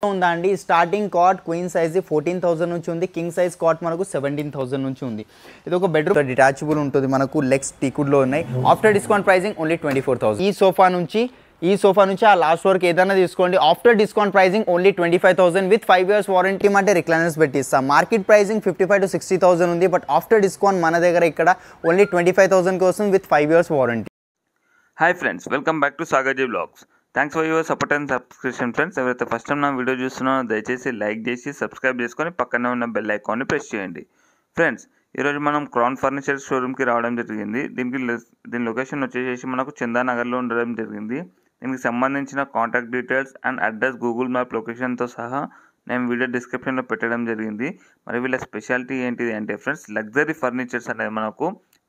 ఉందా అండి starting cot queen size 14,000 నుంచి ఉంది. కింగ్ సైజ్ కాట్ మనకు 17,000 నుంచి ఉంది. ఇది ఒక బెడ్రూమ్ డిటాచబుల్ ఉంటుంది. మనకు లెగ్స్ టీకుడ్ లో ఉన్నాయి. After discount pricing only 24,000. ఈ సోఫా నుంచి ఆ లాస్ట్ వరకు ఏదైనా తీసుకోండి. After discount pricing only 25,000 with 5 years warranty. అంటే రిక్లైనర్స్ పెట్టిస్తాం. మార్కెట్ ప్రైసింగ్ 55,000 to 60,000 ఉంది. బట్ ఆఫ్టర్ డిస్కౌంట్ మన దగ్గర ఇక్కడ ఓన్లీ 25,000 కోసం with 5 years warranty. Hi friends, welcome back to Sagar ji vlogs. Thanks for your support and subscription friends. ఎవరైతే first time నా video చూస్తున్నారో దయచేసి లైక్ చేసి సబ్స్క్రైబ్ చేసుకొని పక్కనే ఉన్న బెల్ ఐకాన్ని ప్రెస్ చేయండి. ఫ్రెండ్స్, ఈరోజు మనం క్రౌన్ ఫర్నిచర్ షోరూమ్కి రావడం జరిగింది. దీని లొకేషన్ వచ్చేసి మనకు చందానగర్లో ఉండడం జరిగింది. దీనికి సంబంధించిన contact details and address Google map లొకేషన్తో సహా నేను వీడియో డిస్క్రిప్షన్లో పెట్టడం జరిగింది. మరి వీళ్ళ స్పెషాలిటీ ఏంటిది అంటే ఫ్రెండ్స్, లగ్జరీ ఫర్నిచర్స్ అనేది మనకు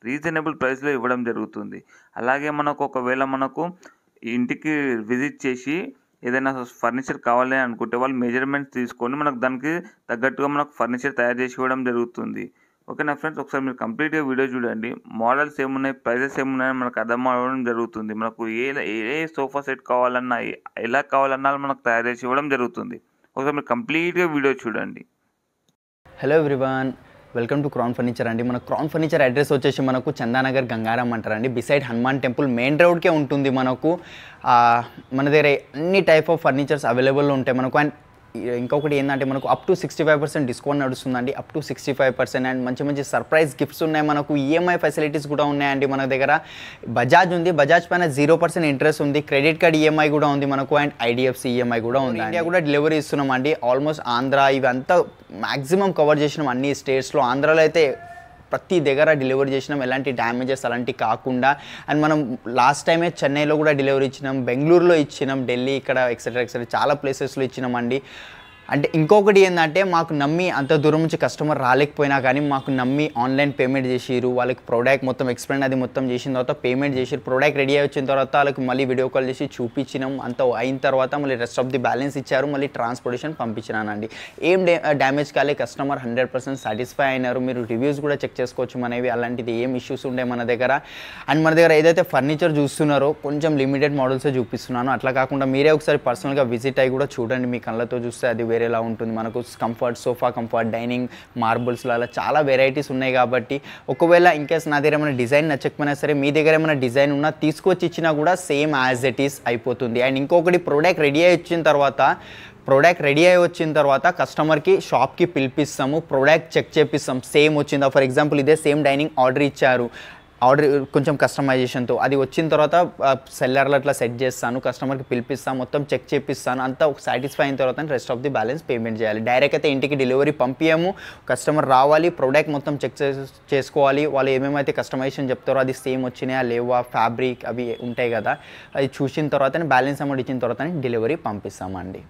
రీజనబుల్ ప్రైస్లో ఇవ్వడం జరుగుతుంది. అలాగే మనకు ఒకవేళ మనకు ఇంటికి విజిట్ చేసి ఏదైనా ఫర్నిచర్ కావాలి అనుకుంటే వాళ్ళు మెజర్మెంట్స్ తీసుకొని మనకు దానికి తగ్గట్టుగా మనకు ఫర్నిచర్ తయారు చేసి ఇవ్వడం జరుగుతుంది. ఓకేనా ఫ్రెండ్స్, ఒకసారి మీరు కంప్లీట్గా వీడియో చూడండి. మోడల్స్ ఏమున్నాయి, ప్రైజెస్ ఏమున్నాయని మనకు అర్థం అవ్వడం జరుగుతుంది. మనకు ఏ సోఫా సెట్ కావాలన్నా ఎలా కావాలన్నా మనకు తయారు చేసి ఇవ్వడం జరుగుతుంది. ఒకసారి మీరు కంప్లీట్గా వీడియో చూడండి. Hello everyone, welcome to crown furniture అండి. మన క్రౌన్ ఫర్నిచర్ అడ్రస్ వచ్చేసి మనకు చందానగర్ గంగారాం అంటారండి. బిసైడ్ హనుమాన్ టెంపుల్ మెయిన్ రోడ్కే ఉంటుంది. మనకు మన దగ్గర అన్ని టైప్ ఆఫ్ ఫర్నిచర్స్ అవైలబుల్ ఉంటాయి మనకు. అండ్ ఇంకొకటి ఏంటంటే మనకు అప్ టు 65% డిస్కౌంట్ నడుస్తుందండి. అప్ టు 65% అండ్ మంచి సర్ప్రైజ్ గిఫ్ట్స్ ఉన్నాయి. మనకు ఈఎంఐ ఫెసిలిటీస్ కూడా ఉన్నాయండి. మన దగ్గర బజాజ్ ఉంది. బజాజ్ పైన 0% ఇంట్రెస్ట్ ఉంది. క్రెడిట్ కార్డ్ ఈఎంఐ కూడా ఉంది మనకు. అండ్ ఐడిఎఫ్సి ఈఎంఐ కూడా ఉంది. ఇండియా కూడా డెలివరీ ఇస్తున్నామండి. ఆల్మోస్ట్ ఆంధ్ర ఇవంతా మ్యాక్సిమం కవర్ చేసినాం అన్ని స్టేట్స్లో. ఆంధ్రాలో అయితే ప్రతి దగ్గర డెలివరీ చేసినాం, ఎలాంటి డ్యామేజెస్ అలాంటివి కాకుండా. అండ్ మనం లాస్ట్ టైమే చెన్నైలో కూడా డెలివరీ ఇచ్చినాం, బెంగళూరులో ఇచ్చినాం, ఢిల్లీ ఇక్కడ ఎక్సెట్రా చాలా ప్లేసెస్లో ఇచ్చినామండి. అంటే ఇంకొకటి ఏంటంటే మాకు నమ్మి అంత దూరం నుంచి కస్టమర్ రాలేకపోయినా కానీ మాకు నమ్మి ఆన్లైన్ పేమెంట్ చేసిరు. వాళ్ళకి ప్రోడక్ట్ మొత్తం ఎక్స్ప్లెయిన్ అది మొత్తం చేసిన తర్వాత పేమెంట్ చేసిరు. ప్రోడక్ట్ రెడీ అయి వచ్చిన తర్వాత వాళ్ళకి మళ్ళీ వీడియో కాల్ చేసి చూపించినాం. అంత అయిన తర్వాత మళ్ళీ రెస్ట్ ఆఫ్ ది బ్యాలెన్స్ ఇచ్చారు. మళ్ళీ ట్రాన్స్పోర్టేషన్ పంపించినానండి. ఏం డ్యామేజ్ కాలే, కస్టమర్ 100% సాటిస్ఫై అయినారు. మీరు రివ్యూస్ కూడా చెక్ చేసుకోవచ్చు మనవి. అలాంటిది ఏం ఇష్యూస్ ఉండే మన దగ్గర. అండ్ మన దగ్గర ఏదైతే ఫర్నిచర్ చూస్తున్నారో కొంచెం లిమిటెడ్ మోడల్సే చూపిస్తున్నాను. అట్లా కాకుండా మీరే ఒకసారి పర్సనల్గా విజిట్ అయ్యి కూడా చూడండి. మీ కళ్ళతో చూస్తే అది వేరేలా ఉంటుంది. మనకు కంఫర్ట్, సోఫా కంఫర్ట్, డైనింగ్, మార్బుల్స్లో అలా చాలా వెరైటీస్ ఉన్నాయి. కాబట్టి ఒకవేళ ఇన్కేస్ నా దగ్గర ఏమైనా డిజైన్ నచ్చకపోయినా సరే మీ దగ్గర ఏమైనా డిజైన్ ఉన్నా తీసుకొచ్చి ఇచ్చినా కూడా సేమ్ యాజ్ ఇట్ ఈస్ అయిపోతుంది. అండ్ ఇంకొకటి, ప్రోడక్ట్ రెడీ అయి వచ్చిన తర్వాత కస్టమర్కి షాప్కి పిలిపిస్తాము. ప్రోడక్ట్ చెక్ చేపిస్తాం సేమ్ వచ్చిందా. ఫర్ ఎగ్జాంపుల్ ఇదే సేమ్ డైనింగ్ ఆర్డర్ ఇచ్చారు, ఆర్డర్ కొంచెం కస్టమైజేషన్తో అది వచ్చిన తర్వాత సెల్లర్లో అట్లా సెట్ చేస్తాను, కస్టమర్కి పిలిపిస్తాను, మొత్తం చెక్ చేపిస్తాను. అంతా సాటిస్ఫై అయిన తర్వాత rest of the balance payment చేయాలి. డైరెక్ట్ అయితే ఇంటికి డెలివరీ పంపించాము. కస్టమర్ రావాలి, ప్రోడక్ట్ మొత్తం చెక్ చేసుకోవాలి. వాళ్ళు ఏమేమైతే కస్టమైజేషన్ చెప్తారో అది సేమ్ వచ్చినాయా లేవా, ఫ్యాబ్రిక్ అవి ఉంటాయి కదా, అది చూసిన తర్వాత బ్యాలెన్స్ అమౌంట్ ఇచ్చిన తర్వాత డెలివరీ పంపిస్తామండి.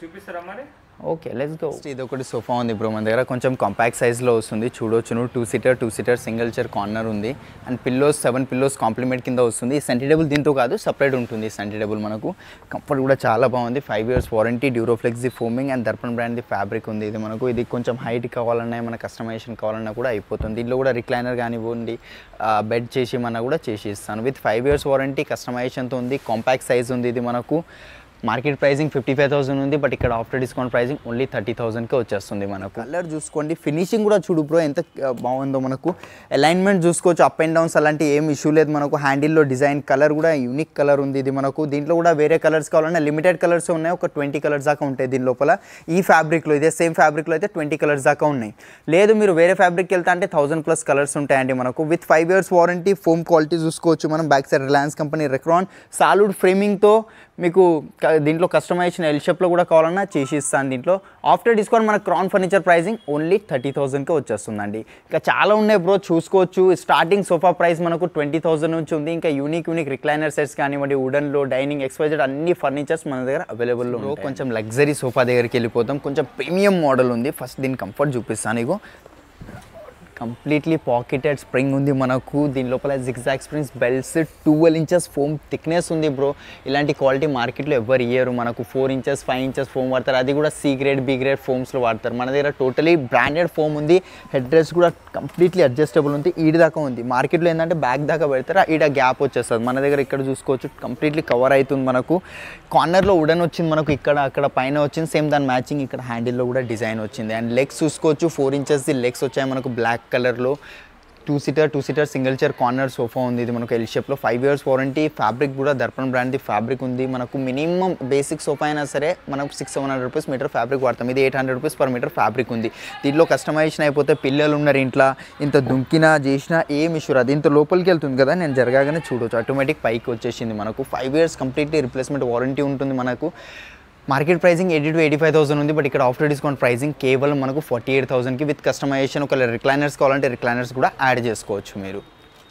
చూపిస్తారా మరి? Okay, let's go. ఇది ఒకటి సోఫా ఉంది బ్రో మన దగ్గర. కొంచెం కాంపాక్ట్ సైజ్లో వస్తుంది, చూడొచ్చు. 2 సీటర్ సింగిల్ చైర్ కార్నర్ ఉంది. అండ్ 7 పిల్లోస్ కాంప్లిమెంట్ కింద వస్తుంది. సెంటిడబుల్ దీంతో కాదు, సపరేట్ ఉంటుంది సెంటిడబుల్. మనకు కంఫర్ట్ కూడా చాలా బాగుంది. 5 years warranty, Duroflex the foaming and Darpan brand the fabric ఉంది. ఇది మనకు ఇది కొంచెం హైట్ కావాలన్నా ఏమైనా కస్టమైజేషన్ కావాలన్నా కూడా అయిపోతుంది. దీంట్లో కూడా రిక్లైనర్ కానివ్వండి, బెడ్ చేసి మన కూడా చేసి ఇస్తాను. విత్ 5 years వారంటీ, కస్టమైజేషన్తో ఉంది. కాంపాక్ట్ సైజ్ ఉంది. ఇది మనకు మార్కెట్ ప్రైసింగ్ 55,000 ఉంది. బట్ ఇక్కడ ఆఫ్టర్ డిస్కౌంట్ ప్రైసింగ్ ఓన్లీ 30,000కే వచ్చేస్తుంది. మనకు కలర్ చూసుకోండి, ఫినిషింగ్ కూడా చూడు బ్రో ఎంత బాగుందో. మనకు అలైన్మెంట్ చూసుకోవచ్చు, అప్ అండ్ డౌన్స్ అలాంటి ఏం ఇష్యూ లేదు. మనకు హ్యాండిల్లో డిజైన్ కలర్ కూడా యూనిక్ కలర్ ఉంది. ఇది మనకు దీంట్లో కూడా వేరే కలర్స్ కావాలన్నా లిమిటెడ్ కలర్స్ ఉన్నాయి. ఒక 20 కలర్స్ దాకా ఉంటాయి దీని లోపల. ఈ ఫ్యాబ్రిక్లో ఇదే సేమ్ ఫ్యాబ్రిక్లో అయితే 20 కలర్స్ దాకా ఉన్నాయి. లేదు మీరు వేరే ఫ్యాబ్రిక్కి వెళ్తా అంటే 1000+ కలర్స్ ఉంటాయండి మనకు. With 5 years warranty, foam quality చూసుకోవచ్చు మనం. Back side Reliance company Recron solid ఫ్రేమింగ్తో మీకు దీంట్లో కస్టమైజేషన్ ఎల్ షేప్లో కూడా కావాలన్నా చేసి ఇస్తాను. దీంట్లో ఆఫ్టర్ డిస్కౌంట్ మన క్రౌన్ ఫర్నిచర్ ప్రైసింగ్ ఓన్లీ 30,000కే వచ్చేస్తుందండి. ఇంకా చాలా ఉన్నాయి బ్రో, చూసుకోవచ్చు. స్టార్టింగ్ సోఫా ప్రైస్ మనకు 20,000 నుంచి ఉంది. ఇంకా యూనిక్ రిక్లైనర్ సెట్స్ కానివ్వండి, వుడన్లో, డైనింగ్, XYZ అన్ని ఫర్నిచర్స్ మన దగ్గర అవైలబుల్లో ఉన్నాయి. కొంచెం లగ్జరీ సోఫా దగ్గరికి వెళ్ళిపోతాం. కొంచెం ప్రీమియం మోడల్ ఉంది. ఫస్ట్ దీని కంఫర్ట్ చూపిస్తాను. ఇగో కంప్లీట్లీ పాకెటెడ్ స్ప్రింగ్ ఉంది మనకు. దీని లోపల zigzag springs, belts, 12 inches foam thickness ఉంది బ్రో. ఇలాంటి క్వాలిటీ మార్కెట్లో ఎవరు ఇయ్యరు మనకు. 4 ఇంచెస్ 5 ఇంచెస్ ఫోమ్ వాడతారు, అది కూడా సి గ్రేడ్ బి గ్రేడ్ ఫోమ్స్లో వాడతారు. మన దగ్గర టోటలీ బ్రాండెడ్ ఫోమ్ ఉంది. హెడ్ రెస్ట్ కూడా కంప్లీట్లీ అడ్జస్టబుల్ ఉంది. ఈడి దాకా ఉంది. మార్కెట్లో ఏంటంటే బ్యాక్ దాకా పెడతారు, ఈడ గ్యాప్ వచ్చేస్తుంది. మన దగ్గర ఇక్కడ చూసుకోవచ్చు కంప్లీట్లీ కవర్ అవుతుంది మనకు. కార్నర్లో వుడెన్ వచ్చింది మనకు, ఇక్కడ అక్కడ పైన వచ్చింది. సేమ్ దాని మ్యాచింగ్ ఇక్కడ హ్యాండిల్లో కూడా డిజైన్ వచ్చింది. అండ్ లెగ్స్ చూసుకోవచ్చు, 4 ఇంచెస్ లెగ్స్ వచ్చాయి మనకు బ్లాక్ కలర్లో. 2 seater single chair corner sofa ఉంది. ఇది మనకు ఎల్ షేప్లో. 5 ఇయర్స్ వారంటీ. ఫ్యాబ్రిక్ కూడా దర్పణ్ బ్రాండ్ది ఫ్యాబ్రిక్ ఉంది మనకు. మినిమం బేసిక్ సోఫా అయినా సరే మనకు 600-700 రూపీస్ మీటర్ ఫ్యాబ్రిక్ వాడతాం. ఇది 800 రూపీస్ పర్ మీటర్ ఫ్యాబ్రిక్ ఉంది. దీంట్లో కస్టమైజేషన్ అయిపోతే పిల్లలు ఉన్నారు ఇంట్లో, ఇంత దుంకినా చేసినా ఏం ఇష్యూ రాదు. ఇంత లోపలికి వెళ్తుంది కదా, నేను జరగానే చూడవచ్చు, ఆటోమేటిక్ పైకి వచ్చేసింది మనకు. 5 ఇయర్స్ కంప్లీట్లీ రిప్లేస్మెంట్ వారంటీ ఉంటుంది మనకు. మార్కెట్ ప్రైసింగ్ 80,000 to 85,000 ఉంది. బట్ ఇక్కడ ఆఫ్టర్ డిస్కౌంట్ ప్రైసింగ్ కేవలం మనకు 48,000కి విత్ కస్టమైజేషన్. ఒకవేళ రిక్లైనర్స్ కావాలంటే రిక్లైనర్స్ కూడా యాడ్ చేసుకోవచ్చు మీరు.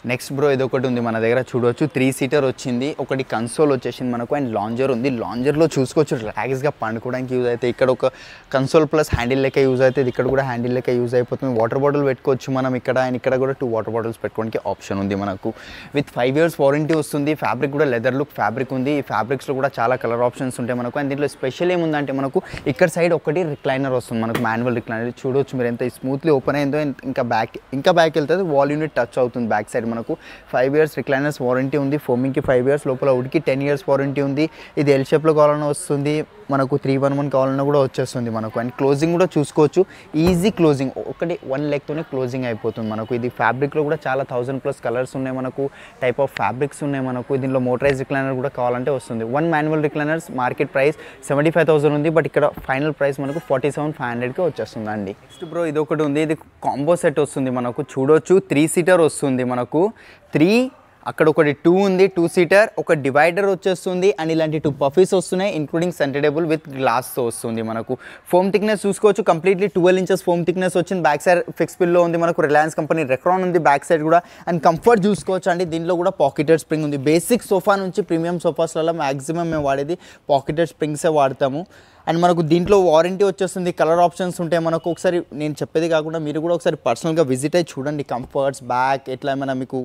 నెక్స్ట్ బ్రో ఇదొకటి ఉంది మన దగ్గర చూడవచ్చు. 3 సీటర్ వచ్చింది. ఒకటి కన్సోల్ వచ్చేసింది మనకు. అండ్ లాంజర్ ఉంది. లాంజర్లో చూసుకోవచ్చు రిలాక్స్గా పండుకోవడానికి యూజ్ అవుతాయి. ఇక్కడ ఒక కన్సోల్ ప్లస్ హ్యాండిల్ లెక్క యూజ్ అవుతుంది. ఇక్కడ కూడా హ్యాండిల్ లెక్క యూజ్ అయిపోతుంది. వాటర్ బాటిల్ పెట్టుకోవచ్చు మనం ఇక్కడ. అండ్ ఇక్కడ కూడా 2 వాటర్ బాటిల్స్ పెట్టుకోవడానికి ఆప్షన్ ఉంది మనకు. విత్ 5 ఇయర్స్ వారంటీ వస్తుంది. ఫ్యాబ్రిక్ కూడా లెదర్ లుక్ ఫ్యాబ్రిక్ ఉంది. ఈ ఫ్యాబ్రిక్స్లో కూడా చాలా కలర్ ఆప్షన్స్ ఉంటాయి మనకు. అండ్ దీంట్లో స్పెషల్ ఏముందంటే మనకు ఇక్కడ సైడ్ ఒకటి రిక్లైనర్ వస్తుంది మనకు, మాన్యువల్ రిక్లైనర్. చూడవచ్చు మీరు ఎంత స్మూత్లీ ఓపెన్ అయిందో. ఇంకా బ్యాక్ వెళ్తుంది. వాల్ యూనిట్ టచ్ అవుతుంది బ్యాక్ సైడ్ మనకు. 5 ఇయర్స్ రిక్లైనర్స్ వారంటీ ఉంది. ఫోమింగ్కి 5 ఇయర్స్, లోపల వుడ్కి 10 ఇయర్స్ వారంటీ ఉంది. ఇది ఎల్ షేప్లో కావాలన్నా వస్తుంది మనకు, 311 కావాలన్నా కూడా వచ్చేస్తుంది మనకు. అండ్ క్లోజింగ్ కూడా చూసుకోవచ్చు, ఈజీ క్లోజింగ్. ఒకటి 1 లెగ్తోనే క్లోజింగ్ అయిపోతుంది మనకు. ఇది ఫ్యాబ్రిక్లో కూడా చాలా 1000+ కలర్స్ ఉన్నాయి మనకు, టైప్ ఆఫ్ ఫ్యాబ్రిక్స్ ఉన్నాయి మనకు. దీనిలో మోటరైజ్ రిక్లైనర్ కూడా కావాలంటే వస్తుంది. 1 మాన్యువల్ రిక్లైనర్స్ మార్కెట్ ప్రైస్ 75,000 ఉంది. బట్ ఇక్కడ ఫైనల్ ప్రైస్ మనకు 47,500కి వచ్చేస్తుంది అండి. నెక్స్ట్ బ్రో ఇదొకటి ఉంది. ఇది కాంబో సెట్ వస్తుంది మనకు. చూడవచ్చు 3 సీటర్ వస్తుంది మనకు. 3 అక్కడ ఒకటి 2 ఉంది, 2 సీటర్. ఒక డివైడర్ వచ్చేస్తుంది. అండ్ ఇలాంటి 2 పఫీస్ వస్తున్నాయి, ఇంక్లూడింగ్ సెంటర్ టేబుల్ విత్ గ్లాస్తో వస్తుంది మనకు. ఫోమ్ థిక్నెస్ చూసుకోవచ్చు, కంప్లీట్లీ 12 ఇంచెస్ ఫోమ్ థిక్నెస్ వచ్చింది. బ్యాక్ సైడ్ ఫిక్స్ పిల్లో ఉంది మనకు. రిలయన్స్ కంపెనీ రెక్రాన్ ఉంది బ్యాక్ సైడ్ కూడా. అండ్ కంఫర్ట్ చూసుకోవచ్చు అండి. దీంట్లో కూడా పాకెటెడ్ స్ప్రింగ్ ఉంది. బేసిక్ సోఫా నుంచి ప్రీమియం సోఫాస్లలో మ్యాక్సిమం మేము వాడేది పాకెటెడ్ స్ప్రింగ్సే వాడతాము. అండ్ మనకు దీంట్లో వారంటీ వచ్చేస్తుంది. కలర్ ఆప్షన్స్ ఉంటాయి మనకు. ఒకసారి నేను చెప్పేది కాకుండా మీరు కూడా ఒకసారి పర్సనల్గా విజిట్ అయ్యి చూడండి. కంఫర్ట్స్, బ్యాక్ ఎట్లా ఏమైనా మీకు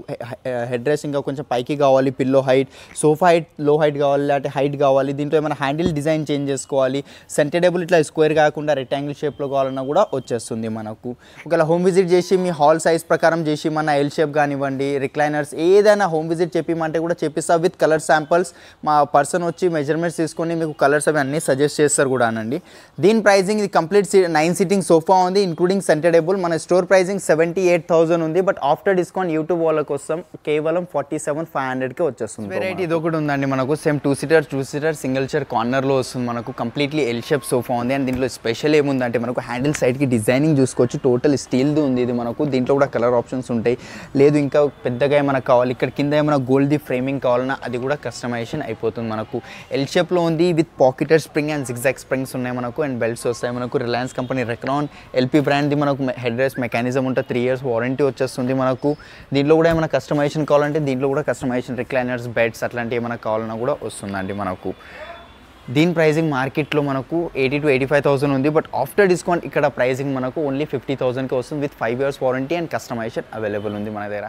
హెడ్ రెస్ట్ ఇంకా కొంచెం పైకి కావాలి, పిల్లో హైట్, సోఫా హైట్ లో హైట్ కావాలి, లేకపోతే హైట్ కావాలి, దీంట్లో ఏమైనా హ్యాండిల్ డిజైన్ చేంజ్ చేసుకోవాలి, సెంటర్ టేబుల్ ఇట్లా స్క్వేర్ కాకుండా రెక్టాంగిల్ షేప్లో కావాలన్నా కూడా వచ్చేస్తుంది మనకు. ఒకవేళ హోమ్ విజిట్ చేసి మీ హాల్ సైజ్ ప్రకారం చేసి మన ఎల్ షేప్ కానివ్వండి, రిక్లైనర్స్ ఏదైనా హోమ్ విజిట్ చెప్పిమంటే కూడా చెప్పిస్తా. విత్ కలర్ శాంపిల్స్ మా పర్సన్ వచ్చి మెజర్మెంట్స్ తీసుకొని మీకు కలర్స్ అవి అన్నీ సజెస్ట్ చేస్తారు కూడా అనండి. దీని ప్రైసింగ్ ఇది కంప్లీట్ 9 సీటింగ్ సోఫా ఉంది, ఇంక్లూడింగ్ సెంటర్ టేబుల్. మన స్టోర్ ప్రైసింగ్ 78,000 ఉంది. బట్ ఆఫ్టర్ డిస్కౌంట్ యూట్యూబ్ వాళ్ళ కోసం కేవలం 47,500కి వచ్చేస్తుంది. వెరైటీ ఇది ఒకటి ఉందండి మనకు. సేమ్ 2 సీటర్ సింగిల్ చైర్ కార్నర్లో వస్తుంది మనకు. కంప్లీట్లీ ఎల్ షేప్ సోఫా ఉంది. అండ్ దీంట్లో స్పెషల్ ఏముందంటే మనకు హ్యాండిల్ సైడ్కి డిజైనింగ్ చూసుకోవచ్చు. టోటల్ స్టీల్ది ఉంది ఇది మనకు. దీంట్లో కూడా కలర్ ఆప్షన్స్ ఉంటాయి. లేదు ఇంకా పెద్దగా ఏమైనా కావాలి, ఇక్కడ కింద ఏమైనా గోల్డ్ది ఫ్రేమింగ్ కావాలన్నా అది కూడా కస్టమైజేషన్ అయిపోతుంది మనకు. ఎల్ షేప్లో ఉంది with pocketed spring and zigzag springs ఉన్నాయి మనకు. అండ్ బెల్ట్స్ వస్తాయి మనకు. రిలయన్స్ కంపెనీ రెక్రాన్ ఎల్పీ బ్రాండ్ది మనకు హెడ్ రెస్ట్ మెకానిజం ఉంటుంది. 3 ఇయర్స్ వారంటీ వచ్చేస్తుంది మనకు. దీంట్లో కూడా ఏమైనా కస్టమైజేషన్ కావాలంటే దీంట్లో కూడా కస్టమైజేషన్, రిక్లైనర్స్, బెడ్స్ అట్లాంటివి ఏమైనా కావాలన్నా కూడా వస్తుందండి మనకు. దీని ప్రైసింగ్ మార్కెట్లో మనకు 80,000 to 85,000 ఉంది. బట్ ఆఫ్టర్ డిస్కౌంట్ ఇక్కడ ప్రైసింగ్ మనకు ఓన్లీ 50,000కి వస్తుంది. With 5 years warranty and customization available ఉంది మన దగ్గర.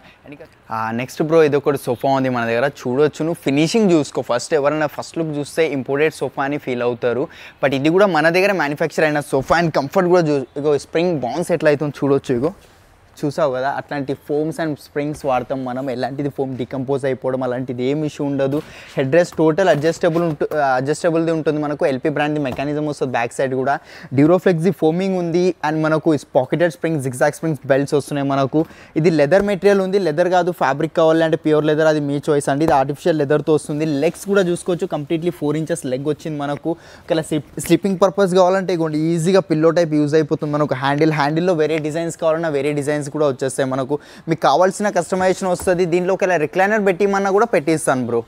నెక్స్ట్ బ్రో ఇది ఒకటి సోఫా ఉంది మన దగ్గర. చూడొచ్చు, నువ్వు ఫినిషింగ్ చూసుకో ఫస్ట్. ఎవరైనా ఫస్ట్ లుక్ చూస్తే ఇంపోర్టెడ్ సోఫా అని ఫీల్ అవుతారు. బట్ ఇది కూడా మన దగ్గర మ్యానుఫ్యాక్చర్ అయిన సోఫా. అండ్ కంఫర్ట్ కూడా ఇగో స్ప్రింగ్ బౌన్స్ ఎట్లా అవుతుంది చూడొచ్చు. ఇగో చూసావు కదా, అట్లాంటి ఫోమ్స్ అండ్ స్ప్రింగ్స్ వాడతాం మనం. ఎలాంటిది ఫోమ్ డికంపోజ్ అయిపోవడం అలాంటిది ఏం ఇష్యూ ఉండదు. హెడ్ రెస్ట్ టోటల్ అడ్జస్టబుల్ది ఉంటుంది మనకు. ఎల్పీ బ్రాండ్ది మెకానిజం వస్తుంది బ్యాక్ సైడ్ కూడా. డ్యూరోఫ్లెక్స్ది ఫోమింగ్ ఉంది. అండ్ మనకు pocketed springs, zigzag springs, belts వస్తున్నాయి మనకు. ఇది లెదర్ మెటీరియల్ ఉంది. లెదర్ కాదు ఫ్యాబ్రిక్ కావాలంటే ప్యూర్ లెదర్, అది మీ చాయిస్ అండి. ఇది ఆర్టిఫిషియల్ లెదర్తో వస్తుంది. లెగ్స్ కూడా చూసుకోవచ్చు, కంప్లీట్లీ 4 ఇంచెస్ లెగ్ వచ్చింది మనకు. ఒకవేళ స్లీపింగ్ పర్పస్ కావాలంటే ఇగోండి ఈజీగా పిల్లో టైప్ యూజ్ అయిపోతుంది మనకు. హ్యాండిల్లో వేరే డిజైన్స్ కావాలన్నా వేరే డిజైన్స్ కూడా వచ్చేస్తాయి మనకు. మీకు కావాల్సిన కస్టమైజేషన్ వస్తుంది. దీంట్లో ఒకవేళ రిక్లైనర్ పెట్టిమన్నా కూడా పెట్టిస్తాను బ్రో.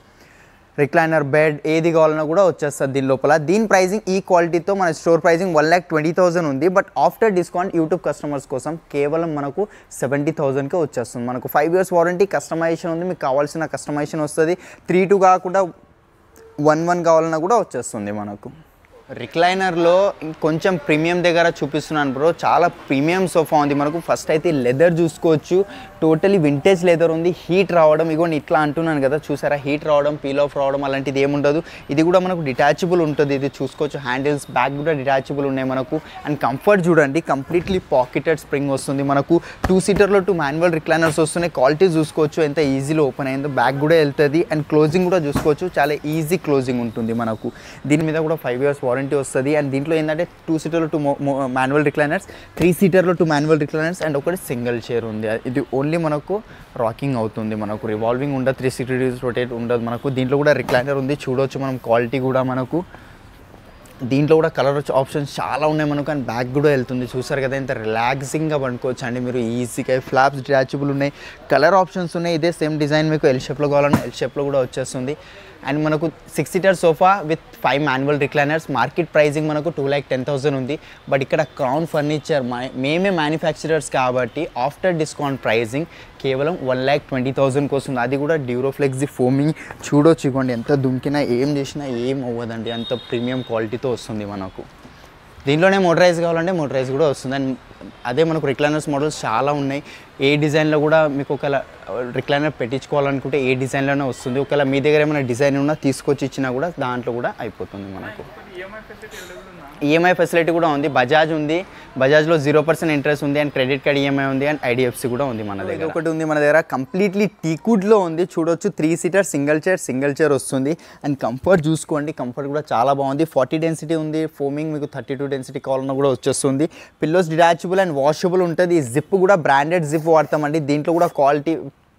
రిక్లైనర్, బెడ్ ఏది కావాలన్నా కూడా వచ్చేస్తుంది దీని లోపల. దీని ప్రైసింగ్ ఈ క్వాలిటీతో మన స్టోర్ ప్రైసింగ్ 1,20,000 ఉంది. But after discount YouTube customers కోసం కేవలం మనకు 70,000కే వచ్చేస్తుంది మనకు. 5 ఇయర్స్ వారంటీ, కస్టమైజేషన్ ఉంది. మీకు కావాల్సిన కస్టమైజేషన్ వస్తుంది. 3-2 కాకుండా 1-1 కావాలన్నా కూడా వచ్చేస్తుంది మనకు. రిక్లైనర్లో కొంచెం ప్రీమియం దగ్గర చూపిస్తున్నాను బ్రో. చాలా ప్రీమియం సోఫా ఉంది మనకు. ఫస్ట్ అయితే లెదర్ చూసుకోవచ్చు, టోటలీ వింటేజ్ లెదర్ ఉంది. హీట్ రావడం ఇగోండి ఇట్లా అంటున్నాను కదా, చూసారా, హీట్ రావడం, పీల్ ఆఫ్ రావడం అలాంటిది ఏముండదు. ఇది కూడా మనకు డిటాచబుల్ ఉంటుంది. ఇది చూసుకోవచ్చు, హ్యాండిల్స్ బ్యాక్ కూడా డిటాచబుల్ ఉన్నాయి మనకు. అండ్ కంఫర్ట్ చూడండి, కంప్లీట్లీ పాకెటెడ్ స్ప్రింగ్ వస్తుంది మనకు. 2 సీటర్లో 2 మాన్యువల్ రిక్లైనర్స్ వస్తున్నాయి. క్వాలిటీ చూసుకోవచ్చు ఎంత ఈజీలో ఓపెన్ అయిందో. బ్యాక్ కూడా వెళ్తుంది. అండ్ క్లోజింగ్ కూడా చూసుకోవచ్చు, చాలా ఈజీ క్లోజింగ్ ఉంటుంది మనకు. దీని మీద కూడా 5 years వారంటీ వస్తుంది. అండ్ దీంట్లో ఏంటంటే 2 సీటర్లో 2 manual recliners, 3 సీటర్లో 2 manual recliners and ఒకటి సింగిల్ చైర్ ఉంది. ఇది ఓన్లీ మనకు రాకింగ్ అవుతుంది మనకు, రివాల్వింగ్ ఉండదు, 360 degrees రొటేట్ ఉండదు మనకు. దీంట్లో కూడా రిక్లైనర్ ఉంది చూడవచ్చు మనం. క్వాలిటీ కూడా మనకు దీంట్లో కూడా కలర్ ఆప్షన్స్ చాలా ఉన్నాయి మనకు. అండ్ బ్యాక్ కూడా వెళ్తుంది, చూసారు కదా ఎంత రిలాక్సింగ్గా పండుకోవచ్చు అండి మీరు ఈజీగా. ఫ్లాప్స్ డిటాచబుల్ ఉన్నాయి, కలర్ ఆప్షన్స్ ఉన్నాయి. ఇదే సేమ్ డిజైన్ మీకు ఎల్ షేప్లో కావాలన్నా ఎల్ షేప్లో కూడా వచ్చేస్తుంది. అండ్ మనకు 6 seater sofa with 5 manual recliners. Market pricing మనకు 2,10,000 ఉంది. బట్ ఇక్కడ క్రౌన్ ఫర్నిచర్ మేమే మ్యానుఫ్యాక్చరర్స్ కాబట్టి ఆఫ్టర్ డిస్కౌంట్ ప్రైజింగ్ కేవలం 1,20,000 వస్తుంది. అది కూడా డ్యూరోఫ్లెక్స్ ది ఫోమింగ్ చూడొచ్చు. ఇవ్వండి ఎంత దుంకినా ఏం చేసినా ఏం అవ్వదండి, అంత ప్రీమియం క్వాలిటీతో వస్తుంది మనకు. దీంట్లోనే మోటరైజ్ కావాలంటే మోటరైజ్ కూడా వస్తుంది. అండ్ అదే మనకు రిక్లైనర్స్ మోడల్స్ చాలా ఉన్నాయి. ఏ డిజైన్లో కూడా మీకు ఒకవేళ రిక్లైనర్ పెట్టించుకోవాలనుకుంటే ఏ డిజైన్లోనే వస్తుంది. ఒకవేళ మీ దగ్గర ఏమైనా డిజైన్ ఉన్నా తీసుకొచ్చి ఇచ్చినా కూడా దాంట్లో కూడా అయిపోతుంది మనకు. ఈఎంఐ ఫెసిలిటీ కూడా ఉంది. బజాజ్ ఉంది, బజాజ్లో 0% ఇంట్రెస్ట్ ఉంది. అండ్ క్రెడిట్ కార్డ్ ఈఎంఐ ఉంది. అండ్ ఐడిఎఫ్సి కూడా ఉంది మన దగ్గర. ఒకటి ఉంది మన దగ్గర, కంప్లీట్లీ టీకుడ్లో ఉంది చూడొచ్చు. 3 seater సింగిల్ చైర్ వస్తుంది. అండ్ కంఫర్ట్ చూసుకోండి, కంఫర్ట్ కూడా చాలా బాగుంది. 40 డెన్సిటీ ఉంది. ఫోమింగ్ మీకు 32 డెన్సిటీ కావాలన్నా కూడా వచ్చేస్తుంది. పిల్లోస్ డిటాచబుల్ అండ్ వాషబుల్ ఉంటుంది. జిప్ కూడా బ్రాండెడ్ జిప్ వాడతామండి. దీంట్లో కూడా క్వాలిటీ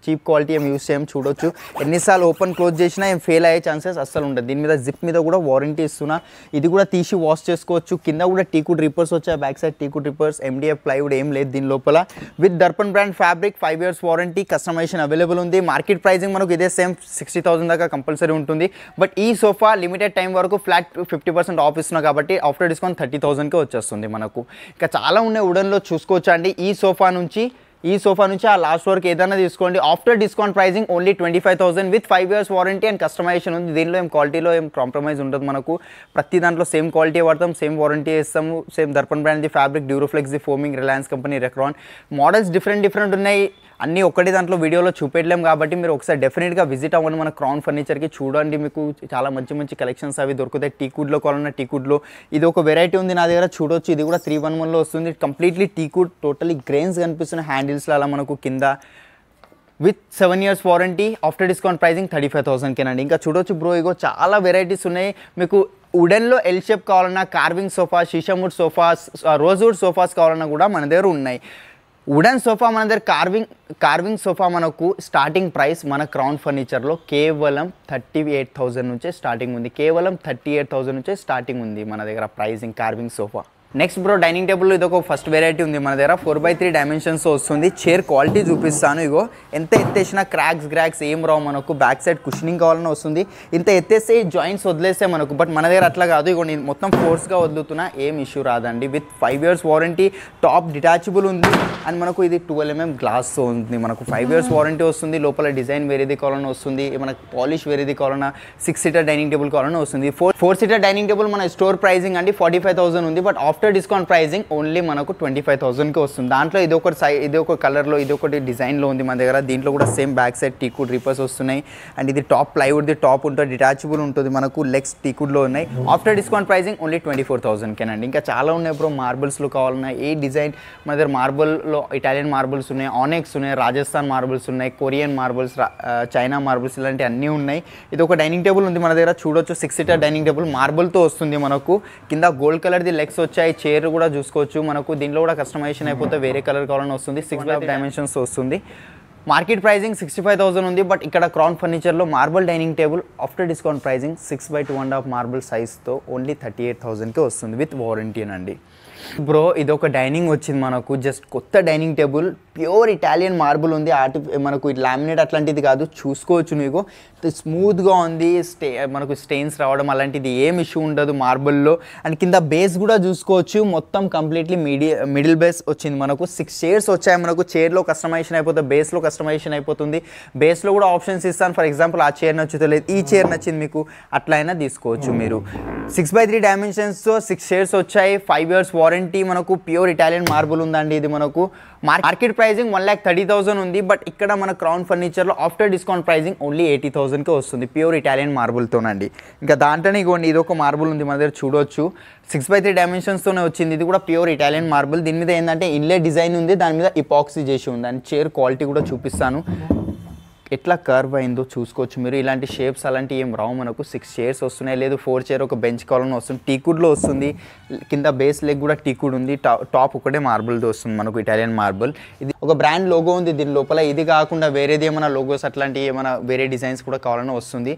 చీప్ క్వాలిటీ ఏం యూస్ చేయం చూడొచ్చు. ఎన్నిసార్లు ఓపెన్ క్లోజ్ చేసినా ఏం ఫెయిల్ అయ్యే ఛాన్సెస్ అస్సలు ఉంటుంది. దీని మీద జిప్ మీద కూడా వారంటీ ఇస్తున్నా. ఇది కూడా తీసి వాష్ చేసుకోవచ్చు. కింద కూడా టీకుడ్ రిపర్స్ వచ్చాయి, back side teakwood reapers, MDF plywood ఏం లేదు దీని లోపల. With Darpan brand fabric, 5 years warranty, customisation available ఉంది. మార్కెట్ ప్రైజింగ్ మనకు ఇదే సేమ్ 60,000 దాకా కంపల్సరీ ఉంటుంది. బట్ ఈ సోఫా లిమిటెడ్ టైం వరకు ఫ్లాట్ 50% ఆఫ్ ఇస్తున్నా కాబట్టి ఆఫ్టర్ డిస్కౌంట్ 30,000కే వచ్చేస్తుంది మనకు. ఇంకా చాలా ఉన్నాయి వుడన్లో చూసుకోవచ్చు అండి. ఈ సోఫా నుంచి ఆ లాస్ట్ వరకు ఏదైనా తీసుకోండి. After discount pricing only 25,000 with 5 years warranty and customization ఉంది. దీనిలో ఏం క్వాలిటీలో ఏం కాంప్రమైజ్ ఉండదు మనకు. ప్రతి దాంట్లో సేమ్ క్వాలిటీ వాడతాం, సేమ్ వారంటీ ఇస్తాము. Same Darpan brand the fabric, Duroflex the foaming, Reliance company Recron. Models different ఉన్నాయి. అన్నీ ఒకటి దాంట్లో వీడియోలో చూపెట్టలేం కాబట్టి మీరు ఒకసారి డెఫినెట్గా విజిట్ అవ్వండి మన క్రౌన్ ఫర్నిచర్కి. చూడండి, మీకు చాలా మంచి కలెక్షన్స్ అవి దొరుకుతాయి. టీకుడ్లో కావాలన్నా టీకుడ్లో ఇది ఒక వెరైటీ ఉంది నా దగ్గర చూడొచ్చు. ఇది కూడా 311లో వస్తుంది. కంప్లీట్లీ టీకుడ్, టోటలీ గ్రెయిన్స్ కనిపిస్తున్న హ్యాండిల్స్లో అలా మనకు కింద. With 7 years warranty, after discount pricing 35,000కేనండి. ఇంకా చూడొచ్చు బ్రో, ఇగో చాలా వెరైటీస్ ఉన్నాయి. మీకు వుడెన్లో ఎల్ షేప్ కావాలన్నా, carving sofa, sheesham wood sofas, rosewood sofas కావాలన్నా కూడా మన దగ్గర ఉన్నాయి. వుడెన్ సోఫా మన దగ్గర కార్వింగ్ సోఫా మనకు స్టార్టింగ్ ప్రైస్ మన క్రౌన్ ఫర్నిచర్లో కేవలం 38,000 నుంచే స్టార్టింగ్ ఉంది. కేవలం 38,000 నుంచే స్టార్టింగ్ ఉంది మన దగ్గర pricing carving sofa. Next bro, dining table ఇది ఒక ఫస్ట్ వెరైటీ ఉంది మన దగ్గర. 4x3 డైమెన్షన్స్ వస్తుంది. చైర్ క్వాలిటీ చూపిస్తాను. ఇగో ఎంత ఎత్తేసినా క్రాక్స్ ఏం రావు మనకు. బ్యాక్ సైడ్ కుషనింగ్ కావాలన్నా వస్తుంది. ఇంత ఎత్తేస్తే జాయింట్స్ వదిలేస్తే మనకు. బట్ మన దగ్గర అట్లా కాదు. ఇగో నేను మొత్తం ఫోర్స్గా వదులుతున్నా, ఏం ఇష్యూ రాదండి. With 5 years warranty, top detachable ఉంది. అండ్ మనకు ఇది 12 mm గ్లాస్ ఉంది మనకు. 5 years వారంటీ వస్తుంది. లోపల డిజైన్ వేరేది కావాలన్నా వస్తుంది, మనకు పాలిష్ వేరేది కావాలన్నా, 6 seater డైనింగ్ టేబుల్ కావాలన్నా వస్తుంది. 4 seater డైనింగ్ టేబుల్ మన స్టోర్ ప్రైజింగ్ అండి 45,000 ఉంది. But after discount pricing only మనకు 25,000కి వస్తుంది. దాంట్లో ఇది ఒక కలర్లో, ఇది ఒకటి డిజైన్లో ఉంది మన దగ్గర. దీంట్లో కూడా same back side teakwood reapers వస్తున్నాయి. అండ్ ఇది టాప్ ప్లైవుడ్ది టాప్ ఉంటుంది, డిటాచబుల్ ఉంటుంది మనకు. లెగ్స్ టీకుడ్లో ఉన్నాయి. ఆఫ్టర్ డిస్కౌంట్ ప్రైజింగ్ ఓన్లీ 24,000కేనండి. ఇంకా చాలా ఉన్నాయి బ్రో. మార్బుల్స్లో కావాలన్నా ఏ డిజైన్ మన దగ్గర. మార్బుల్లో ఇటాలియన్ మార్బుల్స్ ఉన్నాయి, ఆనెక్స్ ఉన్నాయి, రాజస్థాన్ మార్బుల్స్ ఉన్నాయి, కొరియన్ మార్బుల్స్, చైనా మార్బుల్స్, ఇలాంటి అన్నీ ఉన్నాయి. ఇది ఒక డైనింగ్ టేబుల్ ఉంది మన దగ్గర చూడొచ్చు. 6 seater డైనింగ్ టేబుల్ మార్బుల్తో వస్తుంది మనకు. కింద గోల్డ్ కలర్ది లెగ్స్ వచ్చాయి. చైర్ కూడా చూసుకోవచ్చు మనకు. దీంట్లో కూడా కస్టమైజేషన్ అయిపోతే వేరే కలర్ కావాలని వస్తుంది. 6 డైమెన్షన్స్ వస్తుంది. మార్కెట్ ప్రైజింగ్ 65,000 ఉంది. బట్ ఇక్కడ క్రౌన్ ఫర్నిచర్లో marble dining table after discount pricing 6x2.5 marble సైజ్తో ఓన్లీ 38,000కే వస్తుంది విత్ వారంటీ అండి. బ్రో ఇది ఒక డైనింగ్ వచ్చింది మనకు, జస్ట్ కొత్త dining table, pure Italian marble ఉంది, మనకు లామినేట్ అట్లాంటిది కాదు, చూసుకోవచ్చు మీకు స్మూత్గా ఉంది, మనకు స్టెయిన్స్ రావడం అలాంటిది ఏం ఇష్యూ ఉండదు మార్బుల్లో. అండ్ కింద బేస్ కూడా చూసుకోవచ్చు, మొత్తం కంప్లీట్లీ మిడిల్ బేస్ వచ్చింది మనకు. 6 చైర్స్ వచ్చాయి మనకు, చైర్లో కస్టమైజేషన్ అయిపోతుంది, బేస్లో కస్టమైజేషన్ అయిపోతుంది. బేస్లో కూడా ఆప్షన్స్ ఇస్తాను, ఫర్ ఎగ్జాంపుల్ ఆ చైర్ నచ్చుతో లేదు ఈ చైర్ నచ్చింది మీకు అట్లా అయినా తీసుకోవచ్చు మీరు. 6x3 డైమెన్షన్స్తో 6 చైర్స్ వచ్చాయి, 5 years వారంటీ మనకు, ప్యూర్ ఇటాలియన్ మార్బుల్ ఉందండి ఇది మనకు. మార్కెట్ ప్రైజింగ్ 1,30,000 ఉంది, బట్ ఇక్కడ మన క్రౌన్ ఫర్నిచర్లో ఆఫ్టర్ డిస్కౌంట్ ప్రైజింగ్ ఓన్లీ 80,000కే వస్తుంది, ప్యూర్ ఇటాలియన్ మార్బుల్తోనండి. ఇంకా దాంట్లోనే ఇవ్వండి ఇది ఒక మార్బుల్ ఉంది మన దగ్గర చూడొచ్చు, 6x3 డైమెన్షన్స్తోనే వచ్చింది, ఇది కూడా ప్యూర్ ఇటాలియన్ మార్బుల్. దీని మీద ఏంటంటే ఇన్లే డిజైన్ ఉంది, దాని మీద ఇపాక్సీ చేసి ఉంది. అండ్ చైర్ క్వాలిటీ కూడా చూపిస్తాను, ఎట్లా కర్వ్ అయిందో చూసుకోవచ్చు మీరు. ఇలాంటి షేప్స్ అలాంటివి ఏం రావు మనకు. 6 చైర్స్ వస్తున్నాయి, లేదు 4 చైర్ ఒక బెంచ్ కాలనీ వస్తుంది, టీకుడ్లో వస్తుంది, కింద బేస్ లెగ్ కూడా టీకుడ్ ఉంది, టాప్ ఒకటే మార్బుల్తో వస్తుంది మనకు, ఇటాలియన్ మార్బుల్. ఇది ఒక బ్రాండ్ లోగో ఉంది దీని లోపల, ఇది కాకుండా వేరేది ఏమైనా లోగోస్ అట్లాంటివి ఏమైనా వేరే డిజైన్స్ కూడా కావాలన్నా వస్తుంది.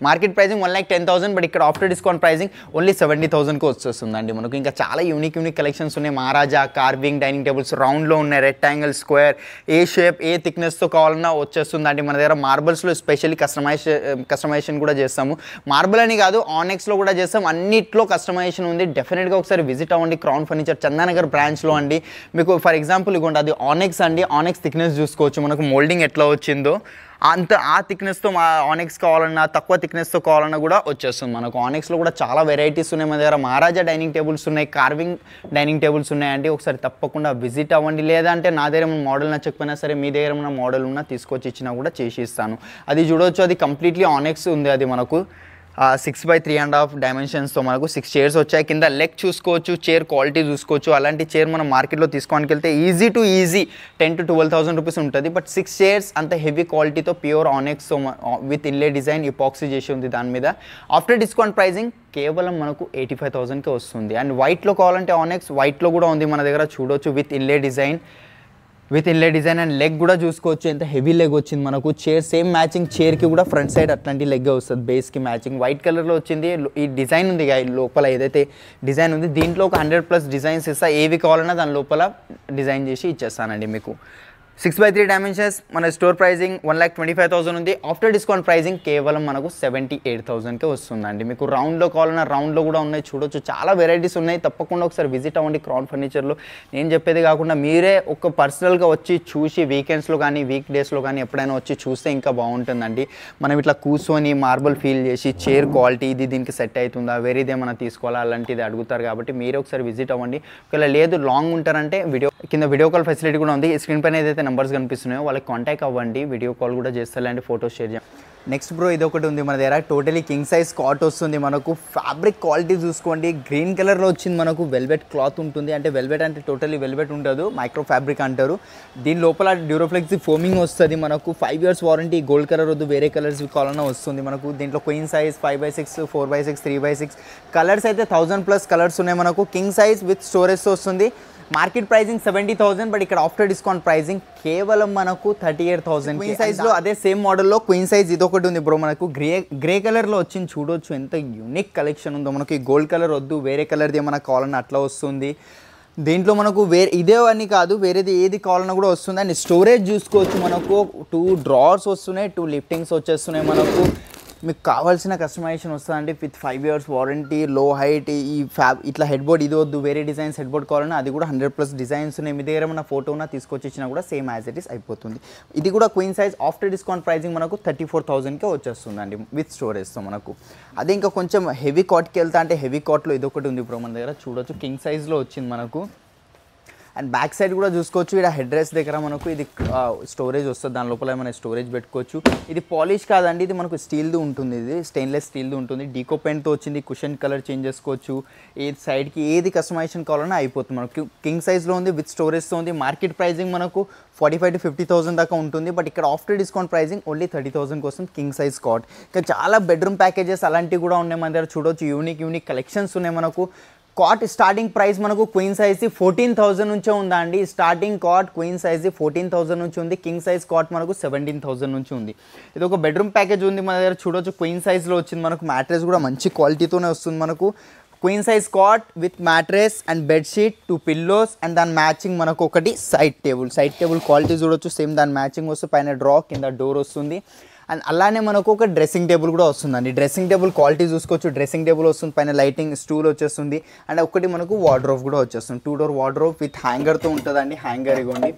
మార్కెట్ ప్రైజింగ్ 1,10,000, బట్ ఇక్కడ ఆఫ్టర్ డిస్కౌంట్ ప్రైజింగ్ ఓన్లీ 70,000కి వచ్చేస్తుందండి మనకు. ఇంకా చాలా యూనిక్ కలెక్షన్స్ ఉన్నాయి. మహారాజా కార్వింగ్ డైనింగ్ టేబుల్స్ రౌండ్లో ఉన్నాయి, రెక్టాంగిల్, స్క్వేర్, ఏ షేప్ ఏ థిక్నెస్తో కావాలన్నా వచ్చేస్తుందండి మన దగ్గర. మార్బుల్స్లో స్పెషల్లీ కస్టమైజేషన్ కూడా చేస్తాము. మార్బుల్ అని కాదు, ఆనెక్స్లో కూడా చేస్తాం, అన్నిట్లో కస్టమైజేషన్ ఉంది. డెఫినెట్గా ఒకసారి విజిట్ అవ్వండి క్రౌన్ ఫర్నిచర్ చందానగర్ బ్రాంచ్లో అండి. మీకు ఫర్ ఎగ్జాంపుల్ ఇవ్వండి, అది ఆనెక్స్ అండి, ఆనెక్స్ థిక్నెస్ చూసుకోవచ్చు మనకు, మోల్డింగ్ ఎట్లా వచ్చిందో ఆ థిక్నెస్తో మా ఆనెక్స్ కావాలన్నా, తక్కువ థిక్నెస్తో కావాలన్నా కూడా వచ్చేస్తుంది మనకు. ఆనెక్స్లో కూడా చాలా వెరైటీస్ ఉన్నాయి మన దగ్గర. మహారాజా డైనింగ్ టేబుల్స్ ఉన్నాయి, కార్వింగ్ డైనింగ్ టేబుల్స్ ఉన్నాయండి, ఒకసారి తప్పకుండా విజిట్ అవ్వండి. లేదంటే నా దగ్గర ఉన్న మోడల్ నచ్చకపోయినా సరే మీ దగ్గర ఉన్న మోడల్ ఉన్నా తీసుకొచ్చి ఇచ్చినా కూడా చేసి ఇస్తాను. అది చూడవచ్చు, అది కంప్లీట్లీ ఆనెక్స్ ఉంది, అది మనకు 6x3.5 డైమెన్షన్స్తో మనకు 6 చైర్స్ వచ్చాయి. కింద లెగ్ చూసుకోవచ్చు, చైర్ క్వాలిటీ చూసుకోవచ్చు. అలాంటి చైర్ మనం మార్కెట్లో తీసుకోవడానికి వెళ్తే ఈజీ 10,000 to 12,000 రూపీస్ ఉంటుంది, బట్ 6 చైర్స్ అంత హెవీ క్వాలిటీతో ప్యూర్ ఆనెక్స్తో విత్ ఇన్లే డిజైన్ ఇపాక్సీ చేసి ఉంది దాని మీద. ఆఫ్టర్ డిస్కౌంట్ ప్రైజింగ్ కేవలం మనకు 85,000కే వస్తుంది. అండ్ వైట్లో కావాలంటే ఆనెక్స్ వైట్లో కూడా ఉంది మన దగ్గర చూడవచ్చు, విత్ ఇన్లే డిజైన్ అండ్ లెగ్ కూడా చూసుకోవచ్చు, ఎంత హెవీ లెగ్ వచ్చింది మనకు. చైర్ సేమ్ మ్యాచింగ్, చైర్కి కూడా ఫ్రంట్ సైడ్ అట్లాంటి లెగ్ వస్తుంది, బేస్కి మ్యాచింగ్. వైట్ కలర్లో వచ్చింది. ఈ డిజైన్ ఉంది లోపల, ఏదైతే డిజైన్ ఉంది దీంట్లో ఒక 100+ డిజైన్స్ ఇస్తా, ఏవి కావాలన్నా దాని లోపల డిజైన్ చేసి ఇచ్చేస్తానండి మీకు. 6x3 డైమెన్షన్స్ మన స్టోర్ ప్రైజింగ్ 1,25,000 ఉంది, ఆఫ్టర్ డిస్కౌంట్ ప్రైజింగ్ కేవలం మనకు 78,000కే వస్తుందండి మీకు. రౌండ్లో కావాలన్నా రౌండ్లో కూడా ఉన్నాయి చూడొచ్చు, చాలా వెరైటీస్ ఉన్నాయి. తప్పకుండా ఒకసారి విజిట్ అవ్వండి క్రౌన్ ఫర్నిచర్లో. నేను చెప్పేది కాకుండా మీరే ఒక పర్సనల్గా వచ్చి చూసి వీకెండ్స్లో కానీ వీక్ డేస్లో కానీ ఎప్పుడైనా వచ్చి చూస్తే ఇంకా బాగుంటుందండి. మనం ఇట్లా కూర్చొని మార్బుల్ ఫీల్ చేసి చైర్ క్వాలిటీ ఇది దీనికి సెట్ అవుతుందా, వేరేది ఏమైనా తీసుకోవాలా అలాంటిది అడుగుతారు, కాబట్టి మీరే ఒకసారి విజిట్ అవ్వండి. ఒకవేళ లేదు లాంగ్ ఉంటారంటే వీడియో కాల్ ఫెసిలిటీ కూడా ఉంది. స్క్రీన్ పైన ఏదైతే నెంబర్స్ కనిపిస్తున్నాయో వాళ్ళకి కాంటాక్ట్ అవ్వండి, వీడియో కాల్ కూడా చేస్తారండి, ఫోటోస్ షేర్ చేయండి. నెక్స్ట్ బ్రో ఇది ఒకటి ఉంది మన దగ్గర, టోటలీ కింగ్ సైజ్ కాట్ వస్తుంది మనకు. ఫ్యాబ్రిక్ క్వాలిటీ చూసుకోండి, గ్రీన్ కలర్లో వచ్చింది మనకు. వెల్వెట్ క్లాత్ ఉంటుంది, అంటే వెల్వెట్ అంటే టోటలీ వెల్వెట్ ఉండదు, మైక్రో ఫ్యాబ్రిక్ అంటారు. దీని లోపల డ్యూరోఫ్లెక్స్ ఫోమింగ్ వస్తుంది మనకు. 5 years వారంటీ, గోల్డ్ కలర్ వద్దు వేరే కలర్స్ కావాలన్నా వస్తుంది మనకు. దీంట్లో queen size 5x6, 4x6, 3x6 colours అయితే 1000+ కలర్స్ ఉన్నాయి మనకు. కింగ్ సైజ్ విత్ స్టోరేజ్తో వస్తుంది. మార్కెట్ ప్రైజింగ్ 70,000, బట్ ఇక్కడ ఆఫ్టర్ డిస్కౌంట్ ప్రైజింగ్ కేవలం మనకు 38,000. క్వీన్ సైజ్లో అదే సేమ్ మోడల్లో క్వీన్ సైజ్ ఇదొకటి ఉంది బ్రో మనకు. గ్రే కలర్లో వచ్చింది చూడొచ్చు, ఎంత యూనిక్ కలెక్షన్ ఉందో మనకి. గోల్డ్ కలర్ వద్దు వేరే కలర్ది ఏమైనా కావాలన్నా అట్లా వస్తుంది. దీంట్లో మనకు ఇదే అని కాదు, వేరేది ఏది కావాలన్నా కూడా వస్తుంది. అండ్ స్టోరేజ్ చూసుకోవచ్చు మనకు. 2 drawers వస్తున్నాయి, 2 లిఫ్టింగ్స్ వచ్చేస్తున్నాయి మనకు. మీకు కావాల్సిన కస్టమైజేషన్ వస్తుందండి విత్ 5 years వారంటీ, లో హైట్. ఇట్లా హెడ్ బోర్డ్ ఇది వద్దు వేరే డిజైన్స్ హెడ్ బోర్డ్ కావాలన్నా అది కూడా 100+ డిజైన్స్ ఉన్నాయి. మీ దగ్గర ఏమైనా ఫోటో ఉన్నా తీసుకొచ్చి ఇచ్చినా కూడా సేమ్ యాజ్ ఇట్ ఈస్ అయిపోతుంది. ఇది కూడా queen size after discount pricing మనకు 34,000కే వచ్చేస్తుందండి విత్ స్టోరేజ్తో మనకు. అదే ఇంకా కొంచెం హెవీ కాట్కి వెళ్తా అంటే హెవీ కాట్లో ఇదొకటి ఉంది ఇప్పుడు మన దగ్గర చూడొచ్చు, కింగ్ సైజ్లో వచ్చింది మనకు. అండ్ బ్యాక్ సైడ్ కూడా చూసుకోవచ్చు, ఇక్కడ హెడ్ రెస్ట్ దగ్గర మనకు ఇది స్టోరేజ్ వస్తుంది, దాని లోపల ఏమైనా స్టోరేజ్ పెట్టుకోవచ్చు. ఇది పాలిష్ కాదండి, ఇది మనకు స్టీల్ది ఉంటుంది, ఇది స్టెయిన్లెస్ స్టీల్ది ఉంటుంది. డీకో పెయింట్తో వచ్చింది, కుషన్ కలర్ చేంజ్ చేసుకోవచ్చు. ఏది సైడ్కి ఏది కస్టమైజేషన్ కావాలన్నా అయిపోతుంది మనకు. కింగ్ సైజ్లో ఉంది విత్ స్టోరేజ్తో ఉంది. మార్కెట్ ప్రైజింగ్ మనకు 45,000 to 50,000 దాకా ఉంటుంది, బట్ ఇక్కడ ఆఫ్టర్ డిస్కౌంట్ ప్రైజింగ్ ఓన్లీ 30,000 కోసం కింగ్ సైజ్ కాట్. ఇంకా చాలా బెడ్రూమ్ ప్యాకేజెస్ అలాంటివి కూడా ఉన్నాయి మన దగ్గర చూడవచ్చు. యూనిక్ కలెక్షన్స్ ఉన్నాయి మనకు. కాట్ స్టార్టింగ్ ప్రైస్ మనకు క్వీన్ సైజ్ 14,000 నుంచే ఉందా అండి. స్టార్టింగ్ కాట్ క్వీన్ సైజ్ 14,000 నుంచి ఉంది. కింగ్ సైజ్ కాట్ మనకు 17,000 నుంచి ఉంది. ఇది ఒక బెడ్రూమ్ ప్యాకేజ్ ఉంది మన దగ్గర చూడవచ్చు. క్వీన్ సైజ్లో వచ్చింది మనకు. మ్యాట్రెస్ కూడా మంచి క్వాలిటీతోనే వస్తుంది మనకు. Queen size cot with mattress and bedsheet 2 pillows and దాని మ్యాచింగ్ మనకు ఒకటి సైడ్ టేబుల్ క్వాలిటీ చూడొచ్చు సేమ్ దాని మ్యాచింగ్ వస్తుంది పైన డ్రా కింద డోర్ వస్తుంది అండ్ అలానే మనకు ఒక డ్రెస్సింగ్ టేబుల్ కూడా వస్తుందండి డ్రెస్సింగ్ టేబుల్ క్వాలిటీ చూసుకోవచ్చు డ్రెస్సింగ్ టేబుల్ వస్తుంది పైన లైటింగ్ స్టూల్ వచ్చేస్తుంది అండ్ ఒకటి మనకు వార్డ్రోబ్ కూడా వచ్చేస్తుంది 2 డోర్ వార్డ్రోబ్ విత్ హ్యాంగర్తో ఉంటుందండి హ్యాంగర్ ఇగోండి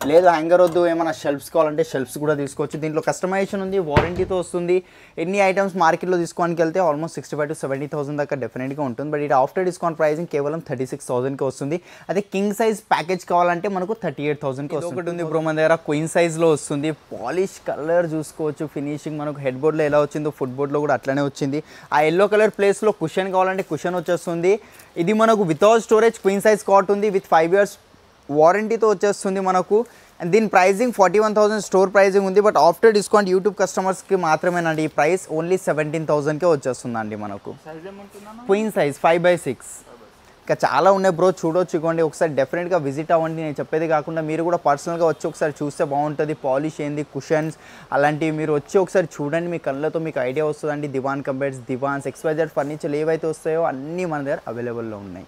లేదు హ్యాంగర్ వద్దు ఏమైనా షెల్ఫ్స్ కావాలంటే షెల్ఫ్స్ కూడా తీసుకోవచ్చు దీంట్లో కస్టమైజేషన్ ఉంది వారంటీతో వస్తుంది ఎన్ని ఐటమ్స్ మార్కెట్లో తీసుకోవడానికి వెళ్తే ఆల్మోస్ట్ 65,000 to 70,000 దాకా డెఫినెట్గా ఉంటుంది బట్ ఇది ఆఫ్టర్ డిస్కౌంట్ ప్రైసింగ్ కేవలం 36,000కి వస్తుంది అదే కింగ్ సైజ్ ప్యాకేజ్ కావాలంటే మనకు 38,000కి వస్తుంది ఒకటి ఉంది బ్రో మన దగ్గర క్వీన్ సైజ్లో వస్తుంది పాలిష్ కలర్ చూసుకోవచ్చు ఫినిషింగ్ మనకు హెడ్ బోర్డ్లో ఎలా వచ్చిందో ఫుట్ బోర్డ్లో కూడా అట్లనే వచ్చింది ఆ ఎల్లో కలర్ ప్లేస్లో కుషన్ కావాలంటే కుషన్ వచ్చేస్తుంది ఇది మనకు without storage queen size cot ఉంది విత్ 5 years వారంటీతో వచ్చేస్తుంది మనకు అండ్ దీని ప్రైజింగ్ 41,000 స్టోర్ ప్రైజింగ్ ఉంది బట్ ఆఫ్టర్ డిస్కౌంట్ యూట్యూబ్ కస్టమర్స్కి మాత్రమేనండి ఈ ప్రైస్ ఓన్లీ 17,000కే వచ్చేస్తుందండి మనకు క్వీన్ సైజ్ 5/6 ఇంకా చాలా ఉన్నాయి బ్రో చూడొచ్చు ఇవ్వండి ఒకసారి డెఫినెట్గా విజిట్ అవ్వండి నేను చెప్పేది కాకుండా మీరు కూడా పర్సనల్గా వచ్చి ఒకసారి చూస్తే బాగుంటుంది పాలిష్ ఏంది కుషన్స్ అలాంటివి మీరు వచ్చి ఒకసారి చూడండి మీ కళ్ళతో మీకు ఐడియా వస్తుందండి దివాన్ కంబెడ్స్ దివాన్స్ XYZ ఫర్నిచర్ ఏవైతే వస్తాయో అన్నీ మన దగ్గర అవైలబుల్లో ఉన్నాయి